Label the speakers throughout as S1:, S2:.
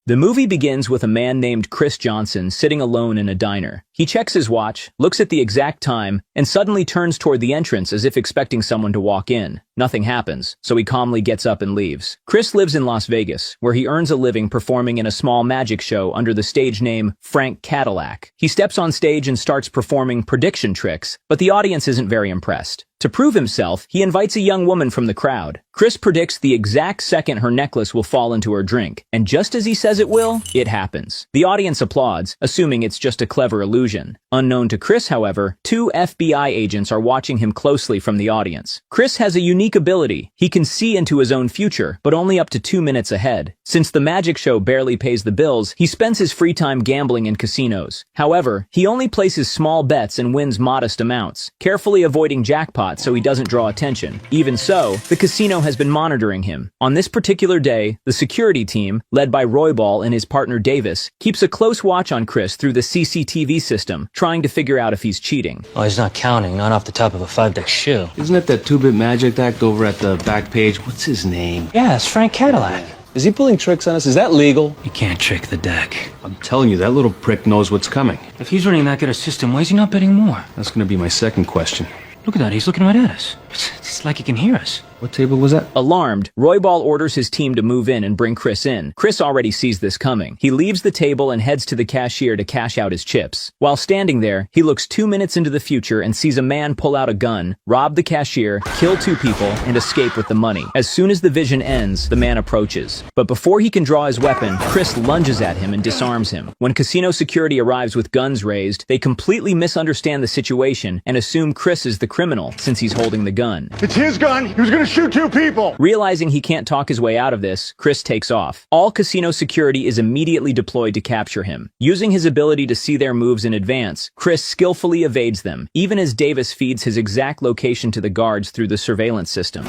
S1: The movie begins with a man named Chris Johnson sitting alone in a diner. He checks his watch, looks at the exact time, and suddenly turns toward the entrance as if expecting someone to walk in. Nothing happens, so he calmly gets up and leaves. Chris lives in Las Vegas, where he earns a living performing in a small magic show under the stage name Frank Cadillac. He steps on stage and starts performing prediction tricks, but the audience isn't very impressed. To prove himself, he invites a young woman from the crowd. Chris predicts the exact second her necklace will fall into her drink, and just as he says it will, it happens. The audience applauds, assuming it's just a clever illusion. Unknown to Chris, however, 2 FBI agents are watching him closely from the audience. Chris has a unique ability. He can see into his own future, but only up to 2 minutes ahead. Since the magic show barely pays the bills, he spends his free time gambling in casinos. However, he only places small bets and wins modest amounts, carefully avoiding jackpots so he doesn't draw attention. Even so, the casino has been monitoring him. On this particular day, the security team, led by Roybal and his partner Davis, keeps a close watch on Chris through the CCTV system, trying to figure out if he's cheating.
S2: Oh, he's not counting, not off the top of a 5-deck shoe.
S3: Isn't it that 2-bit magic act over at the back page? What's his name?
S2: Yeah, it's Frank Cadillac.
S3: Is he pulling tricks on us? Is that legal?
S2: You can't trick the deck.
S3: I'm telling you, that little prick knows what's coming.
S2: If he's running that good a system, why is he not betting more?
S3: That's gonna be my second question.
S2: Look at that, he's looking right at us. It's like he can hear us.
S3: What table was that?
S1: Alarmed, Roybal orders his team to move in and bring Chris in. Chris already sees this coming. He leaves the table and heads to the cashier to cash out his chips. While standing there, he looks 2 minutes into the future and sees a man pull out a gun, rob the cashier, kill 2 people, and escape with the money. As soon as the vision ends, the man approaches. But before he can draw his weapon, Chris lunges at him and disarms him. When casino security arrives with guns raised, they completely misunderstand the situation and assume Chris is the criminal since he's holding the gun.
S4: It's his gun. He was gonna shoot 2 people.
S1: Realizing he can't talk his way out of this, Chris takes off. All casino security is immediately deployed to capture him. Using his ability to see their moves in advance, Chris skillfully evades them, even as Davis feeds his exact location to the guards through the surveillance system.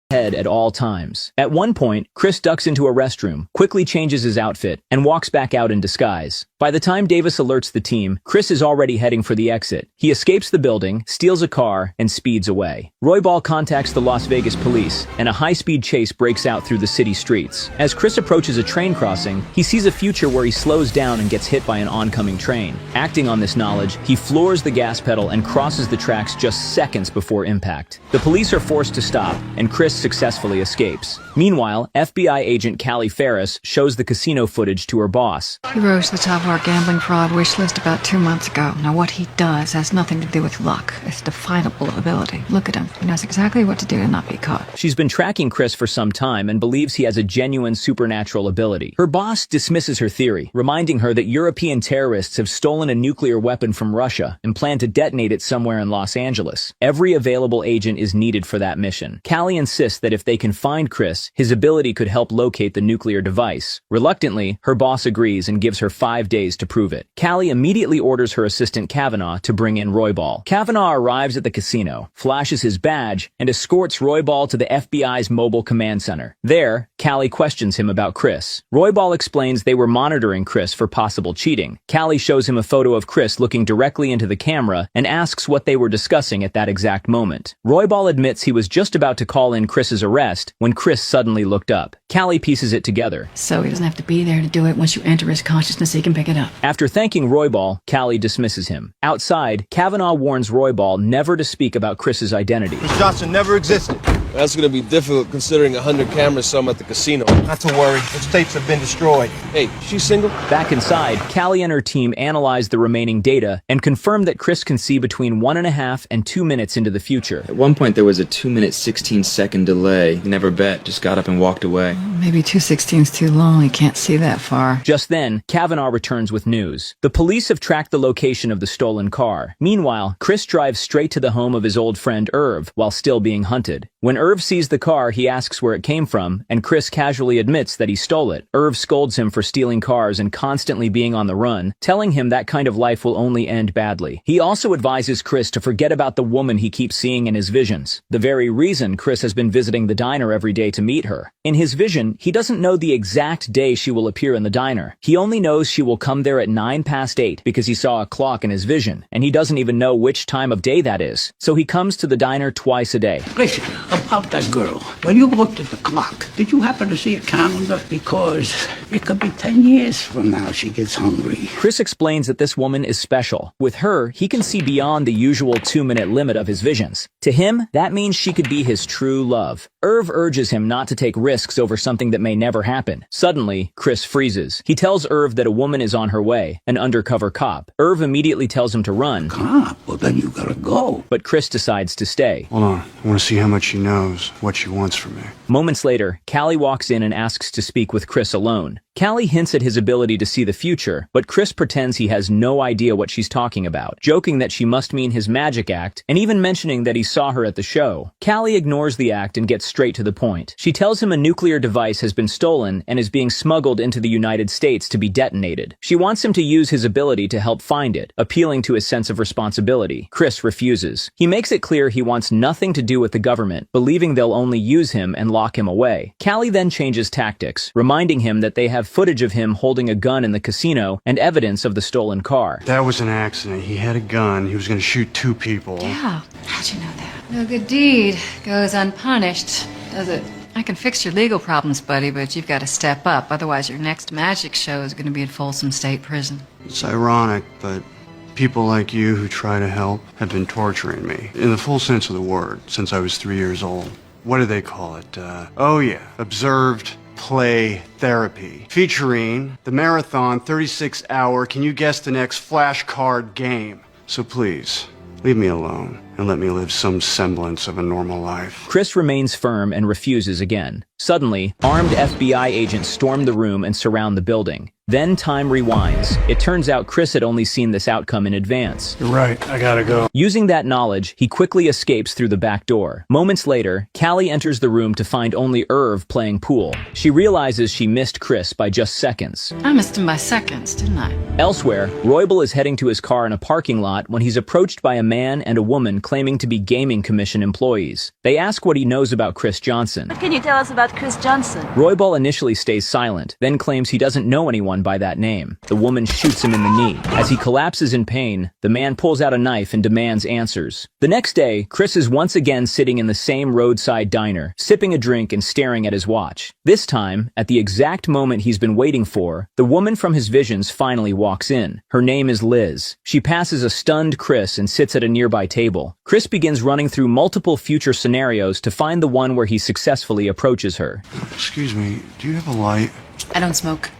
S1: Head at all times. At one point, Chris ducks into a restroom, quickly changes his outfit, and walks back out in disguise. By the time Davis alerts the team, Chris is already heading for the exit. He escapes the building, steals a car, and speeds away. Roybal contacts the Las Vegas police, and a high-speed chase breaks out through the city streets. As Chris approaches a train crossing, he sees a future where he slows down and gets hit by an oncoming train. Acting on this knowledge, he floors the gas pedal and crosses the tracks just seconds before impact. The police are forced to stop, and Chris successfully escapes. Meanwhile, FBI agent Callie Ferris shows the casino footage to her boss.
S5: He rose to the top of our gambling fraud wish list about 2 months ago. Now what he does has nothing to do with luck. It's definable ability. Look at him. He knows exactly what to do to not be caught.
S1: She's been tracking Chris for some time and believes he has a genuine supernatural ability. Her boss dismisses her theory, reminding her that European terrorists have stolen a nuclear weapon from Russia and plan to detonate it somewhere in Los Angeles. Every available agent is needed for that mission. Callie insists that if they can find Chris, his ability could help locate the nuclear device. Reluctantly, her boss agrees and gives her 5 days to prove it. Callie immediately orders her assistant Kavanaugh to bring in Roybal. Kavanaugh arrives at the casino, flashes his badge, and escorts Roybal to the FBI's mobile command center. There, Callie questions him about Chris. Roybal explains they were monitoring Chris for possible cheating. Callie shows him a photo of Chris looking directly into the camera and asks what they were discussing at that exact moment. Roybal admits he was just about to call in Chris's arrest when Chris suddenly looked up. Callie pieces it together.
S5: So he doesn't have to be there to do it. Once you enter his consciousness, he can pick it up.
S1: After thanking Roybal, Callie dismisses him. Outside, Kavanaugh warns Roybal never to speak about Chris's identity.
S4: Miss Johnson never existed.
S6: That's gonna be difficult considering 100 cameras saw him at the casino.
S4: Not to worry. Those tapes have been destroyed.
S6: Hey, she's single?
S1: Back inside, Callie and her team analyze the remaining data and confirm that Chris can see between 1.5 and 2 minutes into the future.
S7: At one point there was a 2-minute 16-second delay. He never bet, just got up and walked away.
S5: Maybe 2:16's too long. He can't see that far.
S1: Just then, Kavanaugh returns with news. The police have tracked the location of the stolen car. Meanwhile, Chris drives straight to the home of his old friend Irv while still being hunted. When Irv sees the car, he asks where it came from, and Chris Chris casually admits that he stole it. Irv scolds him for stealing cars and constantly being on the run, telling him that kind of life will only end badly. He also advises Chris to forget about the woman he keeps seeing in his visions, the very reason Chris has been visiting the diner every day to meet her. In his vision, he doesn't know the exact day she will appear in the diner. He only knows she will come there at 8:09 because he saw a clock in his vision, and he doesn't even know which time of day that is. So he comes to the diner twice a day.
S8: Listen, about that girl. When you looked at the clock, did you happen to see a calendar? Because it could be 10 years from now she gets hungry.
S1: Chris explains that this woman is special. With her, he can see beyond the usual 2-minute limit of his visions. To him, that means she could be his true love. Irv urges him not to take risks over something that may never happen. Suddenly, Chris freezes. He tells Irv that a woman is on her way, an undercover cop. Irv immediately tells him to run.
S8: Cop? Well, then you gotta go.
S1: But Chris decides to stay.
S9: Hold on. I want to see how much she knows, what she wants from me.
S1: Moments later, Callie walks in and asks to speak with Chris alone. Callie hints at his ability to see the future, but Chris pretends he has no idea what she's talking about, joking that she must mean his magic act, and even mentioning that he saw her at the show. Callie ignores the act and gets straight to the point. She tells him a nuclear device has been stolen and is being smuggled into the United States to be detonated. She wants him to use his ability to help find it, appealing to his sense of responsibility. Chris refuses. He makes it clear he wants nothing to do with the government, believing they'll only use him and lock him away. Callie then changes tactics, reminding him that they have footage of him holding a gun in the casino and evidence of the stolen car.
S9: That was an accident. He had a gun. He was going to shoot 2 people.
S5: Yeah. How'd you know that? No good deed goes unpunished, does it? I can fix your legal problems, buddy, but you've got to step up. Otherwise, your next magic show is going to be at Folsom State Prison.
S9: It's ironic, but people like you who try to help have been torturing me, in the full sense of the word, since I was 3 years old. What do they call it? Observed play therapy, featuring the marathon 36-hour can you guess the next flashcard game. So please, leave me alone and let me live some semblance of a normal life.
S1: Chris remains firm and refuses again. Suddenly, armed FBI agents storm the room and surround the building. Then time rewinds. It turns out Chris had only seen this outcome in advance.
S9: You're right, I gotta go.
S1: Using that knowledge, he quickly escapes through the back door. Moments later, Callie enters the room to find only Irv playing pool. She realizes she missed Chris by just seconds.
S5: I missed him by seconds, didn't I?
S1: Elsewhere, Roybal is heading to his car in a parking lot when he's approached by a man and a woman claiming to be Gaming Commission employees. They ask what he knows about Chris Johnson.
S10: What can you tell us about Chris Johnson?
S1: Roybal initially stays silent, then claims he doesn't know anyone by that name. The woman shoots him in the knee. As he collapses in pain, the man pulls out a knife and demands answers. The next day, Chris is once again sitting in the same roadside diner, sipping a drink and staring at his watch. This time, at the exact moment he's been waiting for, the woman from his visions finally walks in. Her name is Liz. She passes a stunned Chris and sits at a nearby table. Chris begins running through multiple future scenarios to find the one where he successfully approaches her.
S9: Excuse me, do you have a light?
S5: I don't smoke.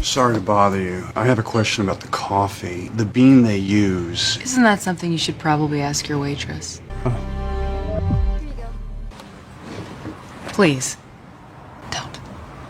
S9: Sorry to bother you. I have a question about the coffee. The bean they use.
S11: Isn't that something you should probably ask your waitress? Please, don't.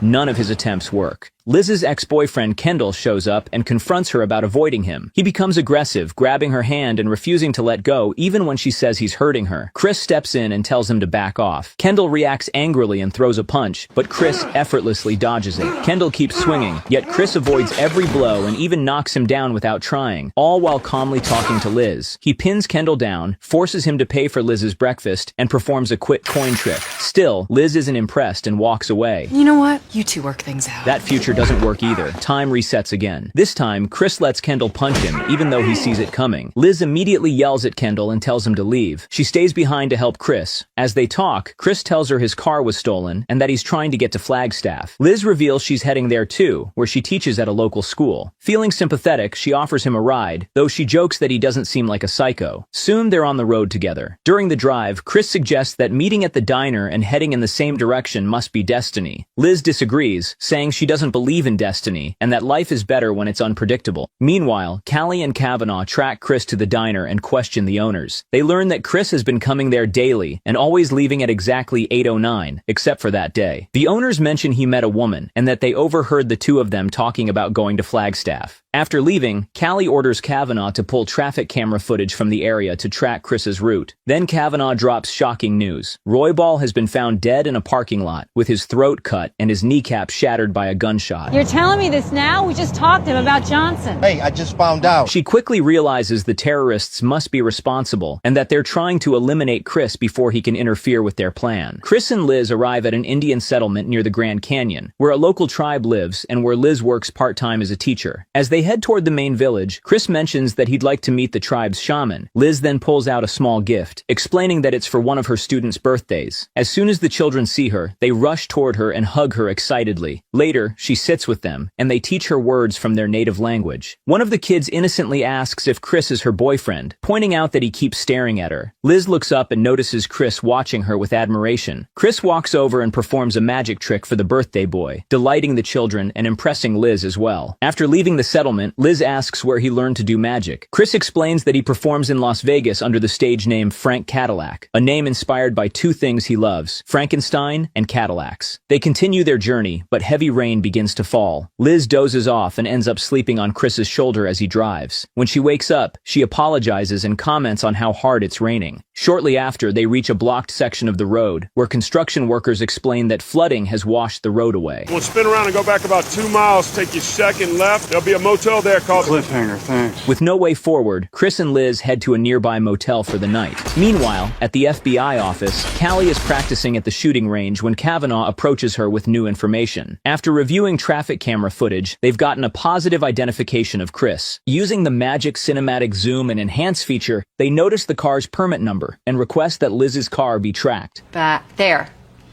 S1: None of his attempts work. Liz's ex-boyfriend Kendall shows up and confronts her about avoiding him. He becomes aggressive, grabbing her hand and refusing to let go even when she says he's hurting her. Chris steps in and tells him to back off. Kendall reacts angrily and throws a punch, but Chris effortlessly dodges it. Kendall keeps swinging, yet Chris avoids every blow and even knocks him down without trying, all while calmly talking to Liz. He pins Kendall down, forces him to pay for Liz's breakfast, and performs a quick coin trick. Still, Liz isn't impressed and walks away.
S11: You know what? You two work things out.
S1: That future doesn't work either. Time resets again. This time, Chris lets Kendall punch him, even though he sees it coming. Liz immediately yells at Kendall and tells him to leave. She stays behind to help Chris. As they talk, Chris tells her his car was stolen and that he's trying to get to Flagstaff. Liz reveals she's heading there too, where she teaches at a local school. Feeling sympathetic, she offers him a ride, though she jokes that he doesn't seem like a psycho. Soon they're on the road together. During the drive, Chris suggests that meeting at the diner and heading in the same direction must be destiny. Liz disagrees, saying she doesn't believe believe in destiny and that life is better when it's unpredictable. Meanwhile, Callie and Kavanaugh track Chris to the diner and question the owners. They learn that Chris has been coming there daily and always leaving at exactly 8:09, except for that day. The owners mention he met a woman and that they overheard the two of them talking about going to Flagstaff. After leaving, Callie orders Kavanaugh to pull traffic camera footage from the area to track Chris's route. Then Kavanaugh drops shocking news. Roybal has been found dead in a parking lot, with his throat cut and his kneecap shattered by a gunshot.
S10: You're telling me this now? We just talked to him about Johnson.
S4: Hey, I just found out.
S1: She quickly realizes the terrorists must be responsible and that they're trying to eliminate Chris before he can interfere with their plan. Chris and Liz arrive at an Indian settlement near the Grand Canyon, where a local tribe lives and where Liz works part-time as a teacher. As they head toward the main village, Chris mentions that he'd like to meet the tribe's shaman. Liz then pulls out a small gift, explaining that it's for one of her students' birthdays. As soon as the children see her, they rush toward her and hug her excitedly. Later, she sits with them, and they teach her words from their native language. One of the kids innocently asks if Chris is her boyfriend, pointing out that he keeps staring at her. Liz looks up and notices Chris watching her with admiration. Chris walks over and performs a magic trick for the birthday boy, delighting the children and impressing Liz as well. After leaving the settlement, Liz asks where he learned to do magic. Chris explains that he performs in Las Vegas under the stage name Frank Cadillac, a name inspired by two things he loves, Frankenstein and Cadillacs. They continue their journey, but heavy rain begins to fall. Liz dozes off and ends up sleeping on Chris's shoulder as he drives. When she wakes up, she apologizes and comments on how hard it's raining. Shortly after, they reach a blocked section of the road, where construction workers explain that flooding has washed the road away.
S12: We'll spin around and go back about 2 miles, take your second left. There'll be a motel there called
S9: Cliffhanger, thanks.
S1: With no way forward, Chris and Liz head to a nearby motel for the night. Meanwhile, at the FBI office, Callie is practicing at the shooting range when Kavanaugh approaches her with new information. After reviewing traffic camera footage, they've gotten a positive identification of Chris. Using the magic cinematic zoom and enhance feature, they notice the car's permit number and request that Liz's car be tracked.
S5: Back there.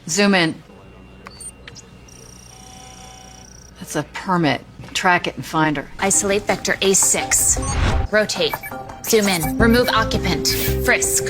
S5: Zoom in. That's a permit. Track it and find her.
S13: Isolate vector A6. Rotate. Zoom in. Remove occupant. Frisk.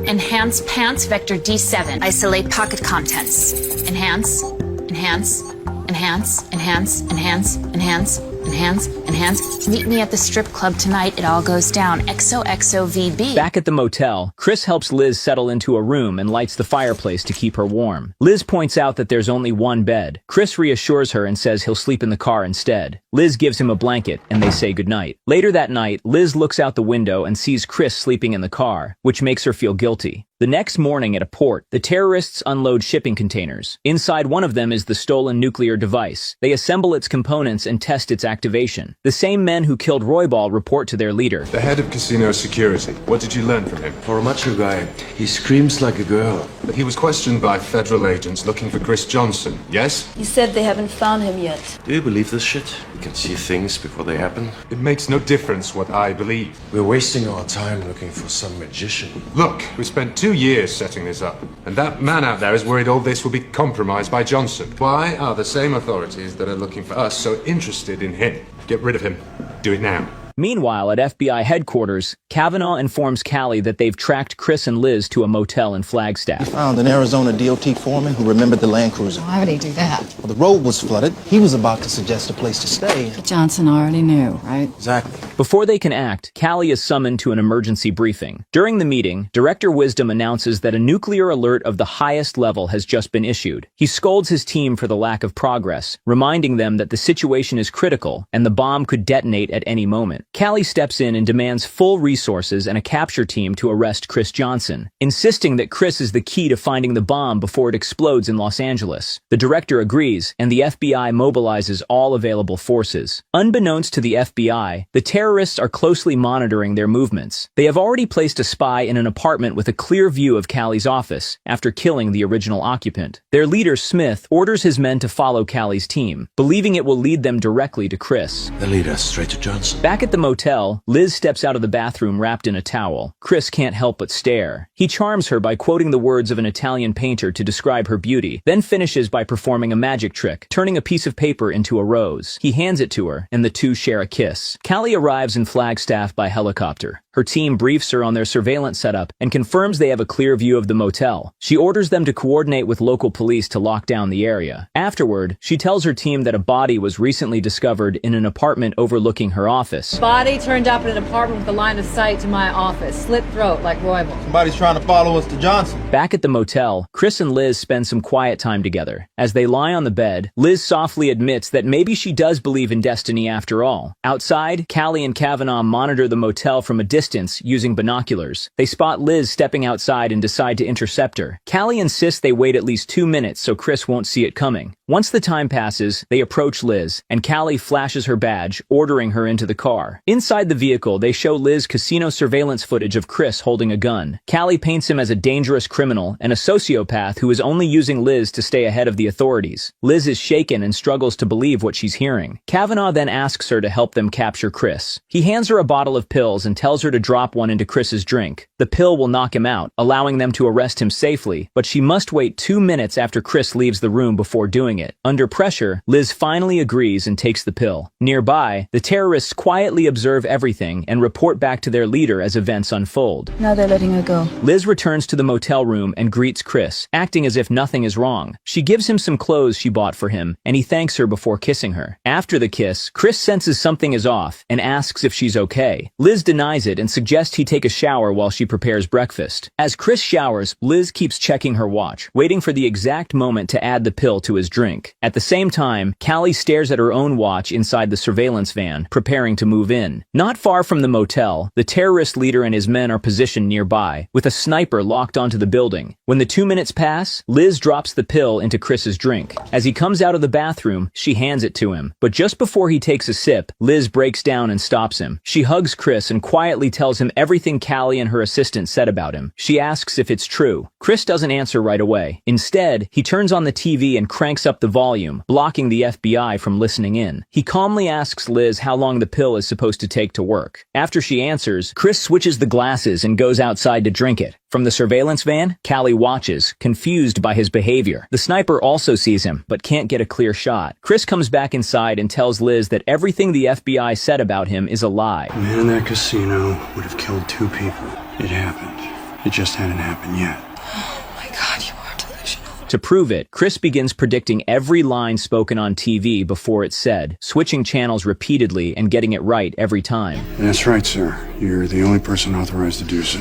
S13: Enhance pants vector D7. Isolate pocket contents. Enhance. Enhance. Enhance. Enhance. Enhance. Enhance. Enhance, enhance. Meet me at the strip club tonight. It all goes down. XOXOVB.
S1: Back at the motel, Chris helps Liz settle into a room and lights the fireplace to keep her warm. Liz points out that there's only one bed. Chris reassures her and says he'll sleep in the car instead. Liz gives him a blanket and they say goodnight. Later that night, Liz looks out the window and sees Chris sleeping in the car, which makes her feel guilty. The next morning at a port, the terrorists unload shipping containers. Inside one of them is the stolen nuclear device. They assemble its components and test its activation. The same men who killed Roybal report to their leader.
S12: The head of casino security. What did you learn from him?
S6: For a macho guy, he screams like a girl.
S12: He was questioned by federal agents looking for Chris Johnson, yes?
S10: You said they haven't found him yet.
S6: Do you believe this shit? We can see things before they happen.
S12: It makes no difference what I believe.
S6: We're wasting our time looking for some magician.
S12: Look, we spent 2 years setting this up, and that man out there is worried all this will be compromised by Johnson. Why are the same authorities that are looking for us so interested in him? Get rid of him. Do it now.
S1: Meanwhile, at FBI headquarters, Kavanaugh informs Callie that they've tracked Chris and Liz to a motel in Flagstaff.
S14: He found an Arizona DOT foreman who remembered the Land Cruiser.
S5: Why would he do that?
S14: Well, the road was flooded. He was about to suggest a place to stay.
S5: Johnson already knew, right?
S14: Exactly.
S1: Before they can act, Callie is summoned to an emergency briefing. During the meeting, Director Wisdom announces that a nuclear alert of the highest level has just been issued. He scolds his team for the lack of progress, reminding them that the situation is critical and the bomb could detonate at any moment. Callie steps in and demands full resources and a capture team to arrest Chris Johnson, insisting that Chris is the key to finding the bomb before it explodes in Los Angeles. The director agrees, and the FBI mobilizes all available forces. Unbeknownst to the FBI, the terrorists are closely monitoring their movements. They have already placed a spy in an apartment with a clear view of Callie's office after killing the original occupant. Their leader, Smith, orders his men to follow Callie's team, believing it will lead them directly to Chris.
S6: They lead us straight to Johnson.
S1: Back at the motel, Liz steps out of the bathroom wrapped in a towel. Chris can't help but stare. He charms her by quoting the words of an Italian painter to describe her beauty, then finishes by performing a magic trick, turning a piece of paper into a rose. He hands it to her, and the two share a kiss. Callie arrives in Flagstaff by helicopter. Her team briefs her on their surveillance setup and confirms they have a clear view of the motel. She orders them to coordinate with local police to lock down the area. Afterward, she tells her team that a body was recently discovered in an apartment overlooking her office.
S10: Body turned up in an apartment with a line of sight to my office. Slit throat, like Roybal.
S4: Somebody's trying to follow us to Johnson.
S1: Back at the motel, Chris and Liz spend some quiet time together. As they lie on the bed, Liz softly admits that maybe she does believe in destiny after all. Outside, Callie and Kavanaugh monitor the motel from a distance using binoculars. They spot Liz stepping outside and decide to intercept her. Callie insists they wait at least 2 minutes so Chris won't see it coming. Once the time passes, they approach Liz, and Callie flashes her badge, ordering her into the car. Inside the vehicle, they show Liz casino surveillance footage of Chris holding a gun. Callie paints him as a dangerous criminal and a sociopath who is only using Liz to stay ahead of the authorities. Liz is shaken and struggles to believe what she's hearing. Kavanaugh then asks her to help them capture Chris. He hands her a bottle of pills and tells her to drop one into Chris's drink. The pill will knock him out, allowing them to arrest him safely, but she must wait 2 minutes after Chris leaves the room before doing it. Under pressure, Liz finally agrees and takes the pill. Nearby, the terrorists quietly observe everything and report back to their leader as events unfold.
S10: Now they're letting her go.
S1: Liz returns to the motel room and greets Chris, acting as if nothing is wrong. She gives him some clothes she bought for him, and he thanks her before kissing her. After the kiss, Chris senses something is off and asks if she's okay. Liz denies it and suggests he take a shower while she prepares breakfast. As Chris showers, Liz keeps checking her watch, waiting for the exact moment to add the pill to his drink. At the same time, Callie stares at her own watch inside the surveillance van, preparing to move in. Not far from the motel, the terrorist leader and his men are positioned nearby, with a sniper locked onto the building. When the 2 minutes pass, Liz drops the pill into Chris's drink. As he comes out of the bathroom, she hands it to him. But just before he takes a sip, Liz breaks down and stops him. She hugs Chris and quietly tells him everything Callie and her assistant said about him. She asks if it's true. Chris doesn't answer right away. Instead, he turns on the TV and cranks up the volume, blocking the FBI from listening in. He calmly asks Liz how long the pill is supposed to take to work. After she answers, Chris switches the glasses and goes outside to drink it. From the surveillance van, Callie watches, confused by his behavior. The sniper also sees him, but can't get a clear shot. Chris comes back inside and tells Liz that everything the FBI said about him is a lie.
S9: The man in that casino would have killed 2 people. It happened. It just hadn't happened yet.
S11: Oh my God, you are delusional.
S1: To prove it, Chris begins predicting every line spoken on TV before it's said, switching channels repeatedly and getting it right every time.
S9: That's right, sir. You're the only person authorized to do so.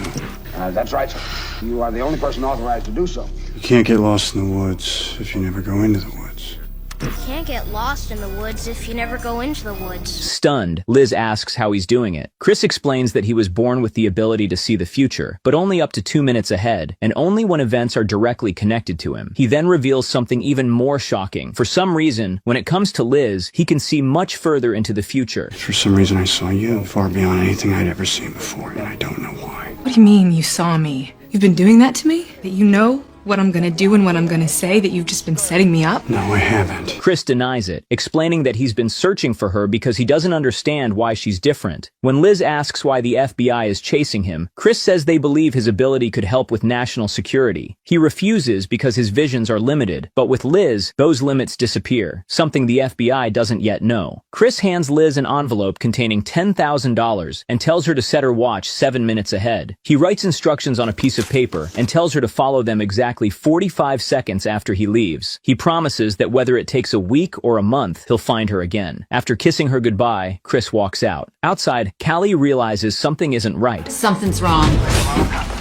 S8: That's right, sir. You are the only person authorized to do so.
S9: You can't get lost in the woods if you never go into the woods.
S15: You can't get lost in the woods if you never go into the woods.
S1: Stunned, Liz asks how he's doing it. Chris explains that he was born with the ability to see the future, but only up to 2 minutes ahead, and only when events are directly connected to him. He then reveals something even more shocking. For some reason, when it comes to Liz, he can see much further into the future.
S9: For some reason, I saw you far beyond anything I'd ever seen before, and I don't know why.
S11: What do you mean you saw me? You've been doing that to me? That you know what I'm gonna do and what I'm gonna say? That you've just been setting me up?
S9: No, I haven't.
S1: Chris denies it, explaining that he's been searching for her because he doesn't understand why she's different. When Liz asks why the FBI is chasing him, Chris says they believe his ability could help with national security. He refuses because his visions are limited, but with Liz, those limits disappear, something the FBI doesn't yet know. Chris hands Liz an envelope containing $10,000 and tells her to set her watch 7 minutes ahead. He writes instructions on a piece of paper and tells her to follow them exactly 45 seconds after he leaves. He promises that whether it takes a week or a month, he'll find her again. After kissing her goodbye, Chris walks out. Outside, Callie realizes something isn't right.
S5: Something's wrong.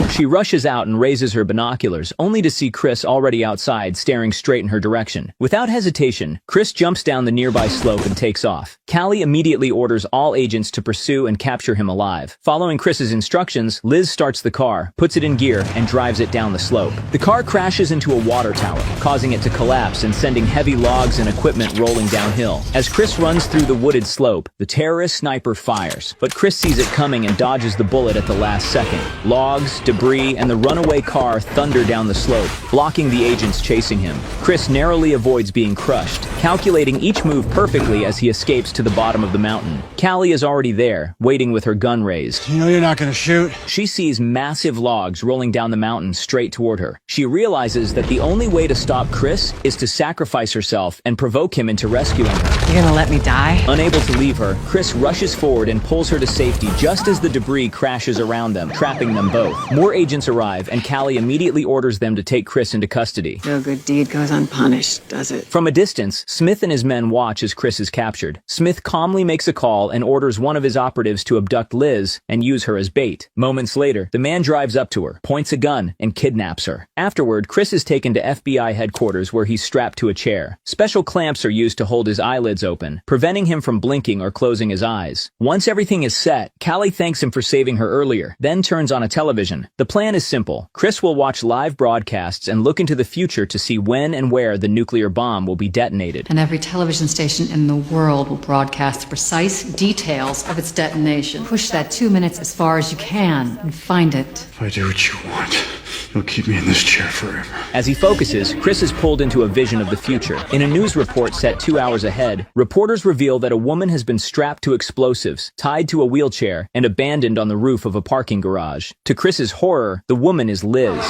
S1: She rushes out and raises her binoculars, only to see Chris already outside, staring straight in her direction. Without hesitation, Chris jumps down the nearby slope and takes off. Callie immediately orders all agents to pursue and capture him alive. Following Chris's instructions, Liz starts the car, puts it in gear, and drives it down the slope. The car crashes into a water tower, causing it to collapse and sending heavy logs and equipment rolling downhill. As Chris runs through the wooded slope, the terrorist sniper fires, but Chris sees it coming and dodges the bullet at the last second. Logs, debris, debris, and the runaway car thunder down the slope, blocking the agents chasing him. Chris narrowly avoids being crushed, calculating each move perfectly as he escapes to the bottom of the mountain. Callie is already there, waiting with her gun raised.
S9: You know you're not gonna shoot?
S1: She sees massive logs rolling down the mountain straight toward her. She realizes that the only way to stop Chris is to sacrifice herself and provoke him into rescuing her.
S10: You're gonna let me die?
S1: Unable to leave her, Chris rushes forward and pulls her to safety just as the debris crashes around them, trapping them both. More agents arrive, and Callie immediately orders them to take Chris into custody.
S5: No good deed goes unpunished, does it?
S1: From a distance, Smith and his men watch as Chris is captured. Smith calmly makes a call and orders one of his operatives to abduct Liz and use her as bait. Moments later, the man drives up to her, points a gun, and kidnaps her. Afterward, Chris is taken to FBI headquarters where he's strapped to a chair. Special clamps are used to hold his eyelids open, preventing him from blinking or closing his eyes. Once everything is set, Callie thanks him for saving her earlier, then turns on a television. The plan is simple. Chris will watch live broadcasts and look into the future to see when and where the nuclear bomb will be detonated.
S5: And every television station in the world will broadcast the precise details of its detonation. Push that 2 minutes as far as you can and find it.
S9: If I do what you want, you'll keep me in this chair forever.
S1: As he focuses, Chris is pulled into a vision of the future. In a news report set 2 hours ahead, reporters reveal that a woman has been strapped to explosives, tied to a wheelchair, and abandoned on the roof of a parking garage. To Chris's horror, the woman is Liz.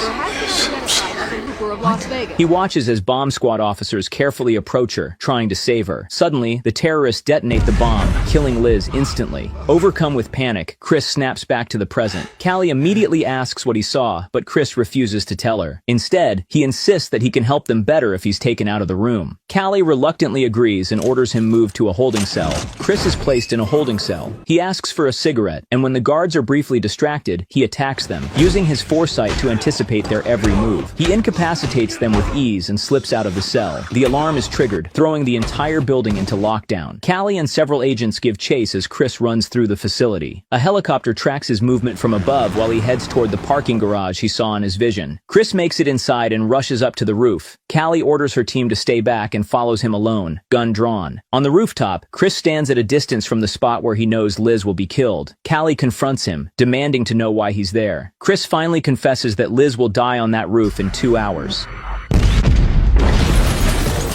S1: He watches as bomb squad officers carefully approach her, trying to save her. Suddenly, the terrorists detonate the bomb, killing Liz instantly. Overcome with panic, Chris snaps back to the present. Callie immediately asks what he saw, but Chris refuses to tell her. Instead, he insists that he can help them better if he's taken out of the room. Callie reluctantly agrees and orders him moved to a holding cell. Chris is placed in a holding cell. He asks for a cigarette, and when the guards are briefly distracted, he attacks them, using his foresight to anticipate their every move. He incapacitates them with ease and slips out of the cell. The alarm is triggered, throwing the entire building into lockdown. Callie and several agents give chase as Chris runs through the facility. A helicopter tracks his movement from above while he heads toward the parking garage he saw in his vision. Chris makes it inside and rushes up to the roof. Callie orders her team to stay back and follows him alone, gun drawn. On the rooftop, Chris stands at a distance from the spot where he knows Liz will be killed. Callie confronts him, demanding to know why he's there. Chris finally confesses that Liz will die on that roof in 2 hours.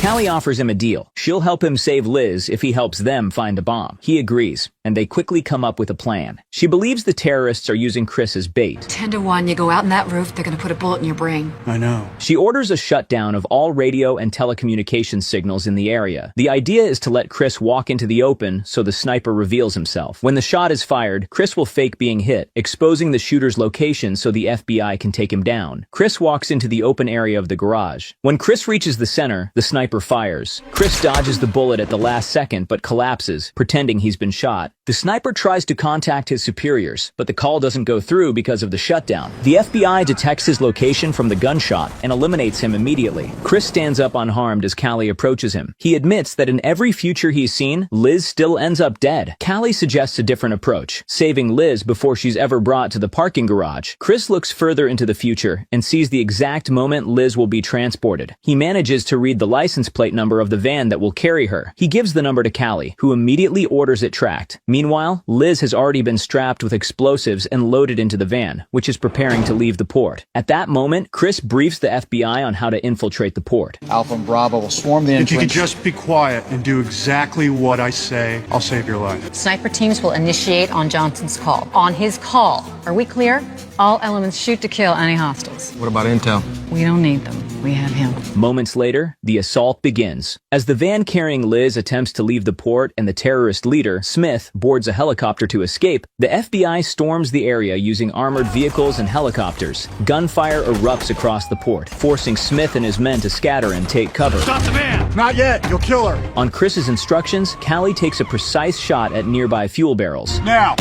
S1: Callie offers him a deal. She'll help him save Liz if he helps them find a bomb. He agrees, and they quickly come up with a plan. She believes the terrorists are using Chris as bait.
S5: 10 to 1, you go out in that roof, they're gonna put a bullet in your brain.
S9: I know.
S1: She orders a shutdown of all radio and telecommunications signals in the area. The idea is to let Chris walk into the open so the sniper reveals himself. When the shot is fired, Chris will fake being hit, exposing the shooter's location so the FBI can take him down. Chris walks into the open area of the garage. When Chris reaches the center, the sniper fires. Chris dodges the bullet at the last second but collapses, pretending he's been shot. The sniper tries to contact his superiors, but the call doesn't go through because of the shutdown. The FBI detects his location from the gunshot and eliminates him immediately. Chris stands up unharmed as Callie approaches him. He admits that in every future he's seen, Liz still ends up dead. Callie suggests a different approach, saving Liz before she's ever brought to the parking garage. Chris looks further into the future and sees the exact moment Liz will be transported. He manages to read the license plate number of the van that will carry her. He gives the number to Callie, who immediately orders it tracked. Meanwhile, Liz has already been strapped with explosives and loaded into the van, which is preparing to leave the port. At that moment, Chris briefs the FBI on how to infiltrate the port.
S14: Alpha and Bravo will swarm the entrance.
S9: If you could just be quiet and do exactly what I say, I'll save your life.
S10: Sniper teams will initiate on Johnson's call. On his call. Are we clear? All elements shoot to kill any hostiles.
S14: What about intel?
S10: We don't need them. We have him.
S1: Moments later, the assault begins. As the van carrying Liz attempts to leave the port and the terrorist leader, Smith, boards a helicopter to escape, the FBI storms the area using armored vehicles and helicopters. Gunfire erupts across the port, forcing Smith and his men to scatter and take cover.
S9: Stop the van! Not yet! You'll kill her!
S1: On Chris's instructions, Callie takes a precise shot at nearby fuel barrels.
S9: Now!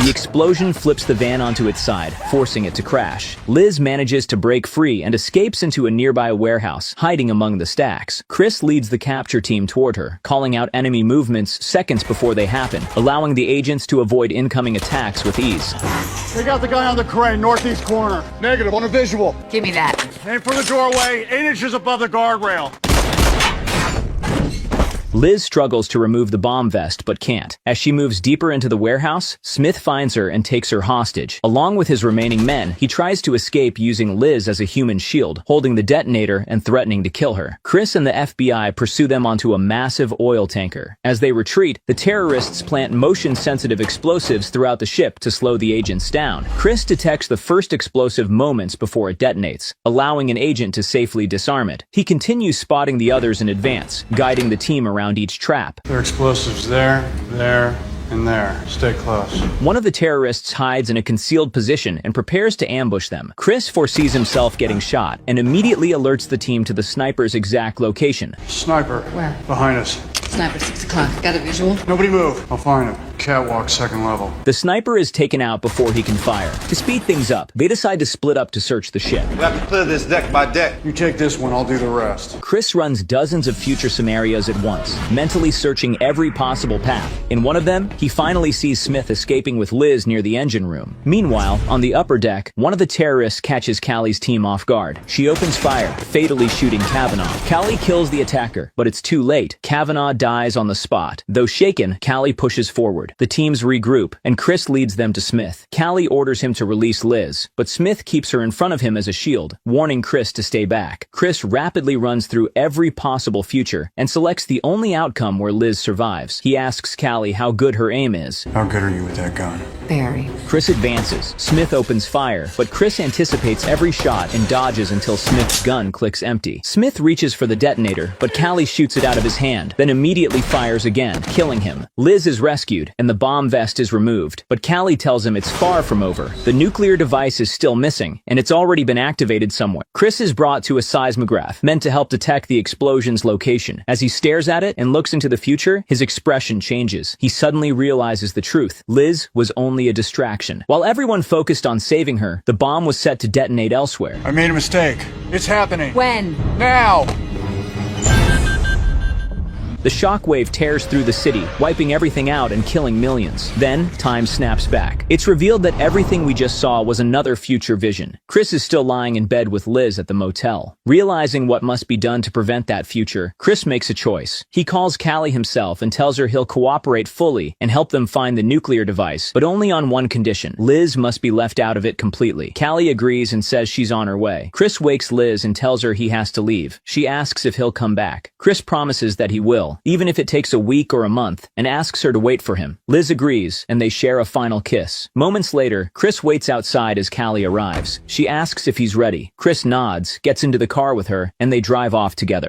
S1: The explosion flips the van onto its side, forcing it to crash. Liz manages to break free and escapes into a nearby warehouse, hiding among the stacks. Chris leads the capture team toward her, calling out enemy movements seconds before they happen, allowing the agents to avoid incoming attacks with ease.
S9: They got the guy on the crane, northeast corner. Negative, on a visual.
S10: Give me that.
S9: Aim for the doorway, 8 inches above the guardrail.
S1: Liz struggles to remove the bomb vest but can't. As she moves deeper into the warehouse, Smith finds her and takes her hostage. Along with his remaining men, he tries to escape using Liz as a human shield, holding the detonator and threatening to kill her. Chris and the FBI pursue them onto a massive oil tanker. As they retreat, the terrorists plant motion-sensitive explosives throughout the ship to slow the agents down. Chris detects the first explosive moments before it detonates, allowing an agent to safely disarm it. He continues spotting the others in advance, guiding the team around each trap.
S9: There are explosives there, and there. Stay close.
S1: One of the terrorists hides in a concealed position and prepares to ambush them. Chris foresees himself getting shot and immediately alerts the team to the sniper's exact location.
S9: Sniper.
S5: Where?
S9: Behind us.
S5: Sniper, 6 o'clock. Got a visual?
S9: Nobody move. I'll find him. Catwalk, second level.
S1: The sniper is taken out before he can fire. To speed things up, they decide to split up to search the ship.
S4: We have to clear this deck by deck.
S9: You take this one, I'll do the rest.
S1: Chris runs dozens of future scenarios at once, mentally searching every possible path. In one of them, he finally sees Smith escaping with Liz near the engine room. Meanwhile, on the upper deck, one of the terrorists catches Callie's team off guard. She opens fire, fatally shooting Kavanaugh. Callie kills the attacker, but it's too late. Kavanaugh dies on the spot. Though shaken, Callie pushes forward. The teams regroup, and Chris leads them to Smith. Callie orders him to release Liz, but Smith keeps her in front of him as a shield, warning Chris to stay back. Chris rapidly runs through every possible future and selects the only outcome where Liz survives. He asks Callie how good her aim is.
S9: How good are you with that gun?
S5: Very.
S1: Chris advances. Smith opens fire, but Chris anticipates every shot and dodges until Smith's gun clicks empty. Smith reaches for the detonator, but Callie shoots it out of his hand, then immediately fires again, killing him. Liz is rescued, and the bomb vest is removed, but Callie tells him it's far from over. The nuclear device is still missing, and it's already been activated somewhere. Chris is brought to a seismograph, meant to help detect the explosion's location. As he stares at it and looks into the future, his expression changes. He suddenly realizes the truth. Liz was only a distraction. While everyone focused on saving her, the bomb was set to detonate elsewhere.
S9: I made a mistake. It's happening.
S10: When?
S9: Now!
S1: The shockwave tears through the city, wiping everything out and killing millions. Then, time snaps back. It's revealed that everything we just saw was another future vision. Chris is still lying in bed with Liz at the motel. Realizing what must be done to prevent that future, Chris makes a choice. He calls Callie himself and tells her he'll cooperate fully and help them find the nuclear device, but only on one condition. Liz must be left out of it completely. Callie agrees and says she's on her way. Chris wakes Liz and tells her he has to leave. She asks if he'll come back. Chris promises that he will, even if it takes a week or a month, and asks her to wait for him. Liz agrees, and they share a final kiss. Moments later, Chris waits outside as Callie arrives. She asks if he's ready. Chris nods, gets into the car with her, and they drive off together.